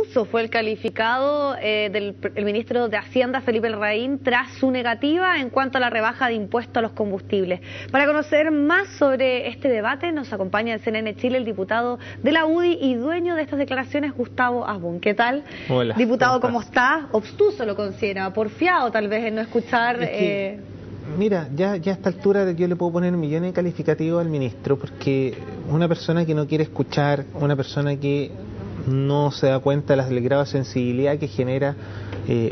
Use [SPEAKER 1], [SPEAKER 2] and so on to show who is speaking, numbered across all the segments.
[SPEAKER 1] obtuso fue el calificado del ministro de Hacienda, Felipe Larraín, tras su negativa en cuanto a la rebaja de impuestos a los combustibles. Para conocer más sobre este debate, nos acompaña en CNN Chile el diputado de la UDI y dueño de estas declaraciones, Gustavo Asbun. ¿Qué tal?
[SPEAKER 2] Hola.
[SPEAKER 1] Diputado, ¿cómo está? Obtuso lo considera, porfiado tal vez en no escuchar...
[SPEAKER 2] Mira, ya a esta altura yo le puedo poner millones de calificativos al ministro, porque una persona que no quiere escuchar, una persona que no se da cuenta de la grave sensibilidad que genera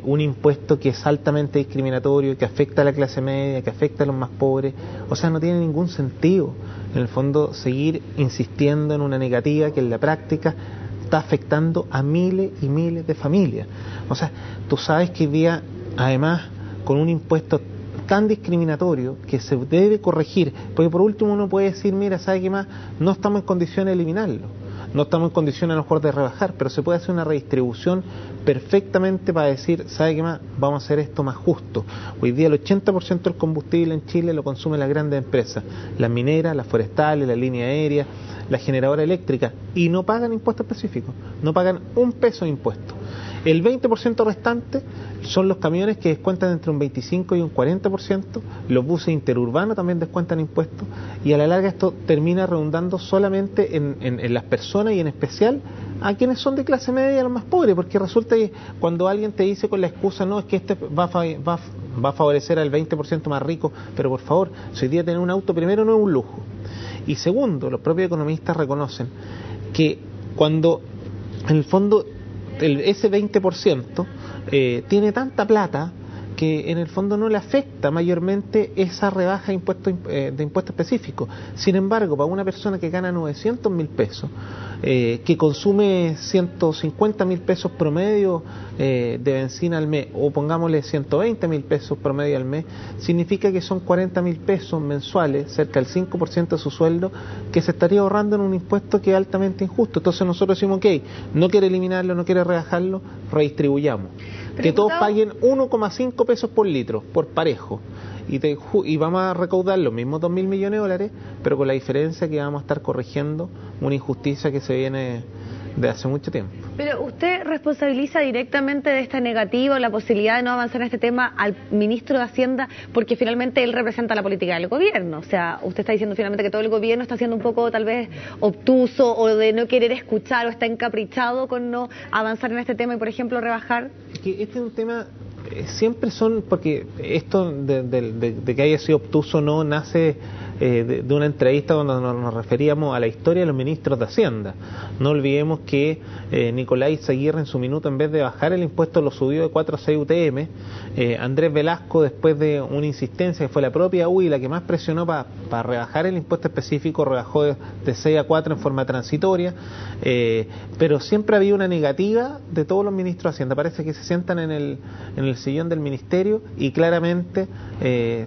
[SPEAKER 2] un impuesto que es altamente discriminatorio, que afecta a la clase media, que afecta a los más pobres, o sea, no tiene ningún sentido, en el fondo, seguir insistiendo en una negativa que en la práctica está afectando a miles y miles de familias. O sea, tú sabes que hoy día, además, con un impuesto tan discriminatorio que se debe corregir, porque por último uno puede decir, mira, ¿sabe qué más? No estamos en condiciones de eliminarlo, no estamos en condiciones a lo mejor de rebajar, pero se puede hacer una redistribución perfectamente para decir, ¿sabe qué más? Vamos a hacer esto más justo. Hoy día el 80% del combustible en Chile lo consumen las grandes empresas, las mineras, las forestales, la línea aérea, la generadora eléctrica, y no pagan impuestos específicos, no pagan un peso de impuesto. El 20% restante son los camiones que descuentan entre un 25 y un 40%, los buses interurbanos también descuentan impuestos, y a la larga esto termina redundando solamente en las personas y en especial a quienes son de clase media y a los más pobres, porque resulta que cuando alguien te dice con la excusa, no, es que este va a favorecer al 20% más rico, pero por favor, si hoy día tener un auto primero no es un lujo, y segundo, los propios economistas reconocen que cuando en el fondo ese 20% tiene tanta plata que en el fondo no le afecta mayormente esa rebaja de impuestos específicos. Sin embargo, para una persona que gana 900.000 pesos, que consume 150.000 pesos promedio de benzina al mes, o pongámosle 120.000 pesos promedio al mes, significa que son 40.000 pesos mensuales, cerca del 5% de su sueldo, que se estaría ahorrando en un impuesto que es altamente injusto. Entonces nosotros decimos, ok, no quiere eliminarlo, no quiere rebajarlo, redistribuyamos. Que todos paguen 1,5 pesos por litro, por parejo, y vamos a recaudar los mismos 2.000 millones de dólares, pero con la diferencia que vamos a estar corrigiendo una injusticia que se viene de hace mucho tiempo.
[SPEAKER 1] Pero usted responsabiliza directamente de esta negativa o la posibilidad de no avanzar en este tema al ministro de Hacienda, porque finalmente él representa la política del gobierno. O sea, usted está diciendo finalmente que todo el gobierno está siendo un poco tal vez obtuso o de no querer escuchar o está encaprichado con no avanzar en este tema y, por ejemplo, rebajar.
[SPEAKER 2] Que este es un tema, siempre son, porque esto de que haya sido obtuso no nace de una entrevista donde nos referíamos a la historia de los ministros de Hacienda. No olvidemos que Nicolás Aguirre en su minuto, en vez de bajar el impuesto, lo subió de 4 a 6 UTM. Andrés Velasco, después de una insistencia que fue la propia UDI la que más presionó para rebajar el impuesto específico, rebajó de 6 a 4 en forma transitoria, pero siempre había una negativa de todos los ministros de Hacienda. Parece que se sientan en el sillón del ministerio y claramente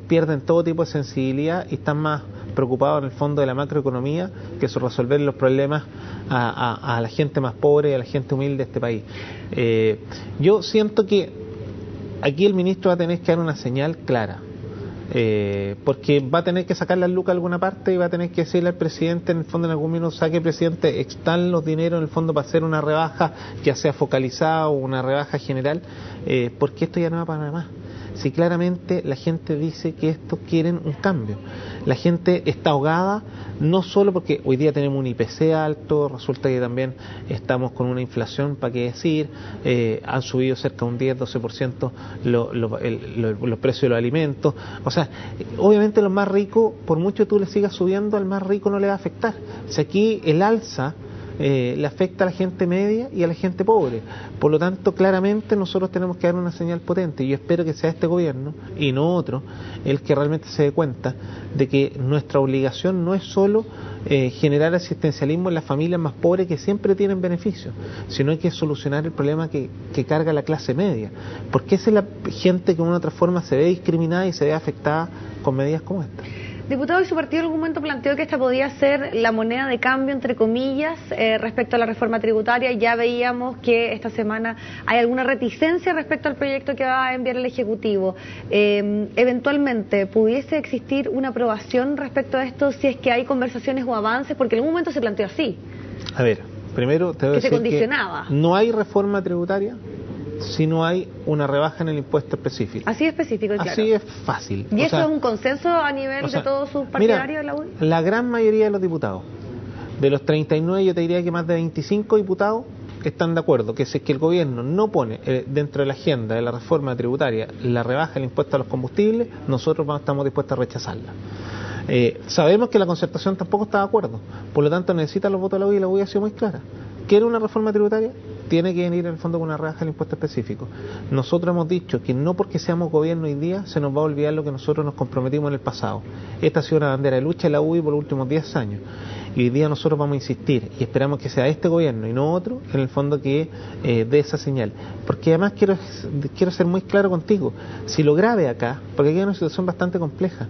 [SPEAKER 2] pierden todo tipo de sensibilidad y están más preocupados en el fondo de la macroeconomía que resolver los problemas a la gente más pobre y a la gente humilde de este país. Yo siento que aquí el ministro va a tener que dar una señal clara, porque va a tener que sacar las lucas a alguna parte y va a tener que decirle al presidente, en el fondo en algún minuto, saque presidente, están los dineros en el fondo para hacer una rebaja, ya sea focalizada o una rebaja general, porque esto ya no va para nada más. Si claramente la gente dice que estos quieren un cambio. La gente está ahogada, no solo porque hoy día tenemos un IPC alto, resulta que también estamos con una inflación, para qué decir, han subido cerca de un 10-12% los precios de los alimentos. O sea, obviamente los más ricos, por mucho que tú le sigas subiendo, al más rico no le va a afectar. Si aquí el alza le afecta a la gente media y a la gente pobre. Por lo tanto, claramente nosotros tenemos que dar una señal potente, y yo espero que sea este gobierno y no otro el que realmente se dé cuenta de que nuestra obligación no es solo generar asistencialismo en las familias más pobres que siempre tienen beneficios, sino hay que solucionar el problema que carga la clase media, porque esa es la gente que de una u otra forma se ve discriminada y se ve afectada con medidas como esta.
[SPEAKER 1] Diputado, y su partido en algún momento planteó que esta podía ser la moneda de cambio, entre comillas, respecto a la reforma tributaria. Ya veíamos que esta semana hay alguna reticencia respecto al proyecto que va a enviar el Ejecutivo. Eventualmente, ¿pudiese existir una aprobación respecto a esto si es que hay conversaciones o avances? Porque en algún momento se planteó así.
[SPEAKER 2] A ver, Primero, te voy a
[SPEAKER 1] que se
[SPEAKER 2] decir
[SPEAKER 1] condicionaba.
[SPEAKER 2] que no hay reforma tributaria si no hay una rebaja en el impuesto específico.
[SPEAKER 1] Así específico y claro.
[SPEAKER 2] Así es fácil.
[SPEAKER 1] ¿Y eso es un consenso a nivel de todos sus partidarios de la UDI?
[SPEAKER 2] La gran mayoría de los diputados, de los 39, yo te diría que más de 25 diputados están de acuerdo que si es que el gobierno no pone dentro de la agenda de la reforma tributaria la rebaja del impuesto a los combustibles, nosotros estamos dispuestos a rechazarla. Sabemos que la concertación tampoco está de acuerdo, por lo tanto necesita los votos de la UDI y la UDI ha sido muy clara. ¿Quiere una reforma tributaria? Tiene que venir en el fondo con una rebaja del impuesto específico. Nosotros hemos dicho que no porque seamos gobierno hoy día se nos va a olvidar lo que nosotros nos comprometimos en el pasado. Esta ha sido una bandera de lucha de la UDI por los últimos 10 años. Y hoy día nosotros vamos a insistir y esperamos que sea este gobierno y no otro, en el fondo, que dé esa señal. Porque además quiero ser muy claro contigo. Si lo grave acá, porque aquí hay una situación bastante compleja,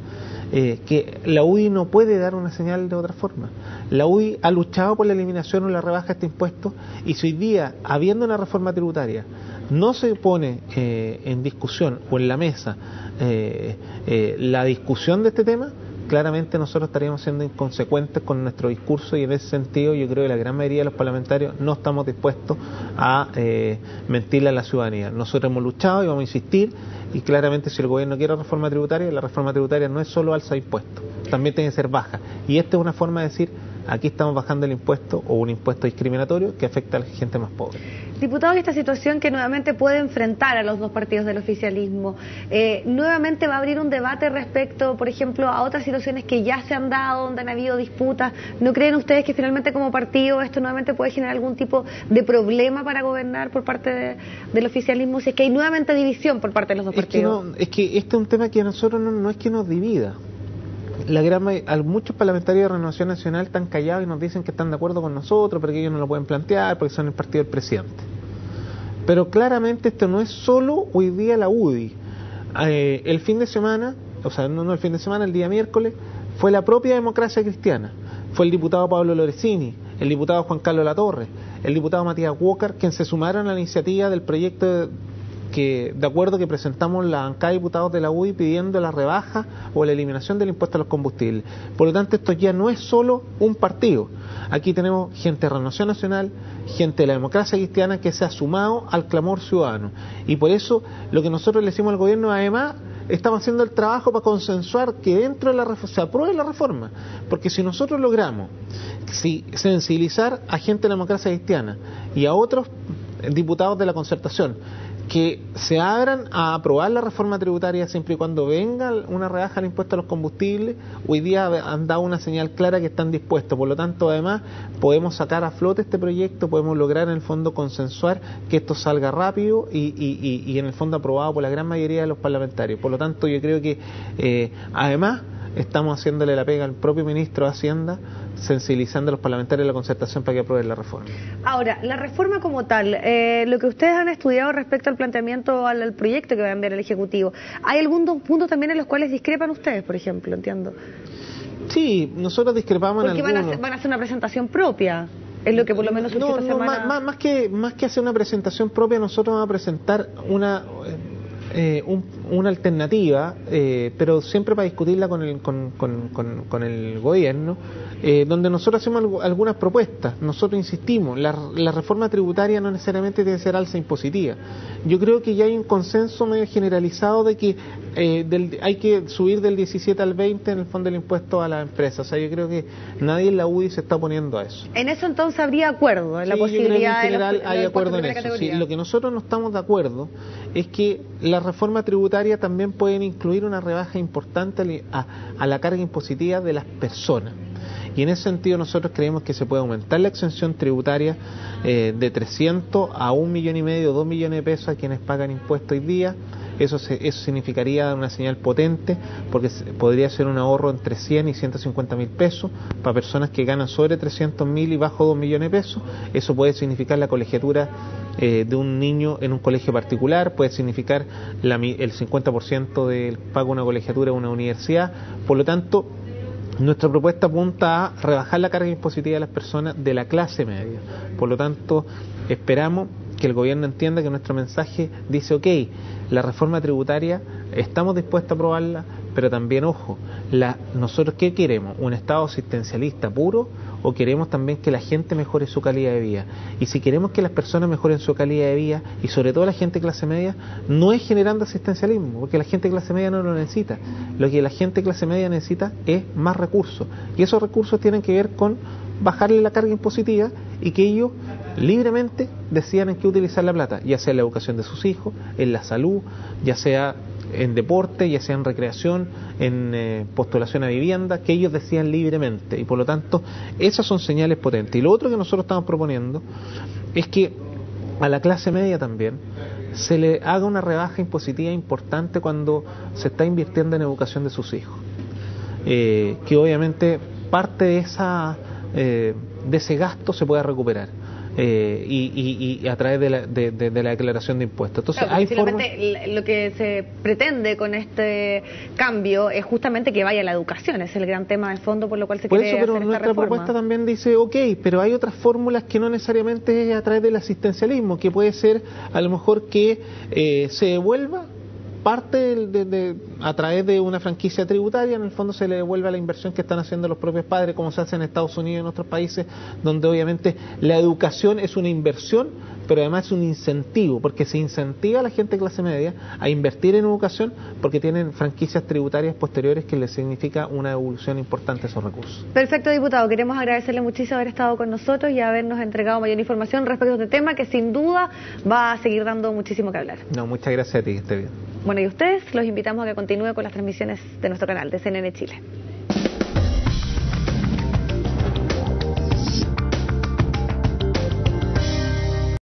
[SPEAKER 2] que la UDI no puede dar una señal de otra forma. La UDI ha luchado por la eliminación o la rebaja de este impuesto, y si hoy día, habiendo una reforma tributaria, no se pone en discusión o en la mesa la discusión de este tema, claramente nosotros estaríamos siendo inconsecuentes con nuestro discurso, y en ese sentido yo creo que la gran mayoría de los parlamentarios no estamos dispuestos a mentirle a la ciudadanía. Nosotros hemos luchado y vamos a insistir, y claramente si el gobierno quiere reforma tributaria, la reforma tributaria no es solo alza de impuestos, también tiene que ser baja, y esta es una forma de decir: aquí estamos bajando el impuesto, o un impuesto discriminatorio que afecta a la gente más pobre.
[SPEAKER 1] Diputado, esta situación que nuevamente puede enfrentar a los dos partidos del oficialismo, nuevamente va a abrir un debate respecto, por ejemplo, a otras situaciones que ya se han dado, donde han habido disputas. ¿No creen ustedes que finalmente como partido esto nuevamente puede generar algún tipo de problema para gobernar por parte del oficialismo, si es que hay nuevamente división por parte de los dos partidos?
[SPEAKER 2] Es que este es un tema que a nosotros no es que nos divida. Muchos parlamentarios de Renovación Nacional están callados y nos dicen que están de acuerdo con nosotros, pero que ellos no lo pueden plantear porque son el partido del presidente. Pero claramente esto no es solo hoy día la UDI. El fin de semana, o sea, no el fin de semana, el día miércoles, fue la propia Democracia Cristiana. Fue el diputado Pablo Lorenzini, el diputado Juan Carlos Latorre, el diputado Matías Walker, quien se sumaron a la iniciativa del proyecto de acuerdo que presentamos la bancada de diputados de la UDI pidiendo la rebaja o la eliminación del impuesto a los combustibles. Por lo tanto, esto ya no es solo un partido. Aquí tenemos gente de Renovación Nacional, gente de la Democracia Cristiana que se ha sumado al clamor ciudadano. Y por eso lo que nosotros le decimos al gobierno, además, estamos haciendo el trabajo para consensuar que dentro de la reforma se apruebe la reforma. Porque si nosotros logramos sensibilizar a gente de la Democracia Cristiana y a otros diputados de la concertación que se abran a aprobar la reforma tributaria siempre y cuando venga una rebaja al impuesto a los combustibles, hoy día han dado una señal clara que están dispuestos. Por lo tanto, además, podemos sacar a flote este proyecto, podemos lograr en el fondo consensuar que esto salga rápido y en el fondo aprobado por la gran mayoría de los parlamentarios. Por lo tanto, yo creo que además estamos haciéndole la pega al propio ministro de Hacienda, sensibilizando a los parlamentarios de la concertación para que aprueben la reforma. Ahora,
[SPEAKER 1] la reforma como tal, lo que ustedes han estudiado respecto al planteamiento, al proyecto que va a enviar el Ejecutivo, ¿hay algún puntos también en los cuales discrepan ustedes, por ejemplo? Entiendo.
[SPEAKER 2] Sí, nosotros discrepamos en algunos.
[SPEAKER 1] Porque van a hacer una presentación propia. Es lo que por lo menos esta semana...
[SPEAKER 2] Más que hacer una presentación propia, nosotros vamos a presentar una alternativa, pero siempre para discutirla con el gobierno, donde nosotros hacemos algunas propuestas. Nosotros insistimos, la reforma tributaria no necesariamente debe ser alza impositiva. Yo creo que ya hay un consenso medio generalizado de que hay que subir del 17 al 20 en el fondo del impuesto a las empresas. O sea, yo creo que nadie en la UDI se está oponiendo a eso.
[SPEAKER 1] En eso entonces habría acuerdo, en la posibilidad
[SPEAKER 2] en general hay acuerdo en eso. Sí, lo que nosotros no estamos de acuerdo es que la reforma tributaria también pueden incluir una rebaja importante a la carga impositiva de las personas. Y en ese sentido nosotros creemos que se puede aumentar la exención tributaria de 300 a 1,5 millones, 2 millones de pesos a quienes pagan impuestos hoy día. Eso significaría una señal potente, porque podría ser un ahorro entre 100 y 150 mil pesos para personas que ganan sobre 300 mil y bajo 2 millones de pesos. Eso puede significar la colegiatura de un niño en un colegio particular, puede significar el 50% del pago de una colegiatura en una universidad. Por lo tanto, nuestra propuesta apunta a rebajar la carga impositiva de las personas de la clase media. Por lo tanto, esperamos que el gobierno entienda que nuestro mensaje dice: ok, la reforma tributaria estamos dispuestos a aprobarla, Pero también, ojo, nosotros ¿qué queremos? ¿Un Estado asistencialista puro o queremos también que la gente mejore su calidad de vida? Y si queremos que las personas mejoren su calidad de vida, y sobre todo la gente de clase media, no es generando asistencialismo, porque la gente de clase media no lo necesita. Lo que la gente de clase media necesita es más recursos, y esos recursos tienen que ver con bajarle la carga impositiva y que ellos libremente decidan en qué utilizar la plata, ya sea en la educación de sus hijos, en la salud, ya sea en deporte, ya sea en recreación, en postulación a vivienda, que ellos decidan libremente, y por lo tanto esas son señales potentes. Y lo otro que nosotros estamos proponiendo es que a la clase media también se le haga una rebaja impositiva importante cuando se está invirtiendo en educación de sus hijos, que obviamente parte de ese gasto se pueda recuperar. Y a través de la declaración de impuestos. Entonces,
[SPEAKER 1] claro, finalmente lo que se pretende con este cambio es justamente que vaya a la educación, es el gran tema de fondo por lo cual se quiere hacer esta reforma. Pero nuestra propuesta también dice, pero hay otras fórmulas que no necesariamente es a través del asistencialismo, que puede ser a lo mejor que se devuelva parte a través de una franquicia tributaria, en el fondo se le devuelve a la inversión que están haciendo los propios padres, como se hace en Estados Unidos y en otros países, donde obviamente la educación es una inversión, pero además es un incentivo, porque se incentiva a la gente de clase media a invertir en educación porque tienen franquicias tributarias posteriores que les significa una devolución importante de esos recursos. Perfecto, diputado. Queremos agradecerle muchísimo haber estado con nosotros y habernos entregado mayor información respecto a este tema que sin duda va a seguir dando muchísimo que hablar.
[SPEAKER 2] No, muchas gracias a ti, que esté bien.
[SPEAKER 1] Bueno, y ustedes los invitamos a que continúe con las transmisiones de nuestro canal de CNN Chile.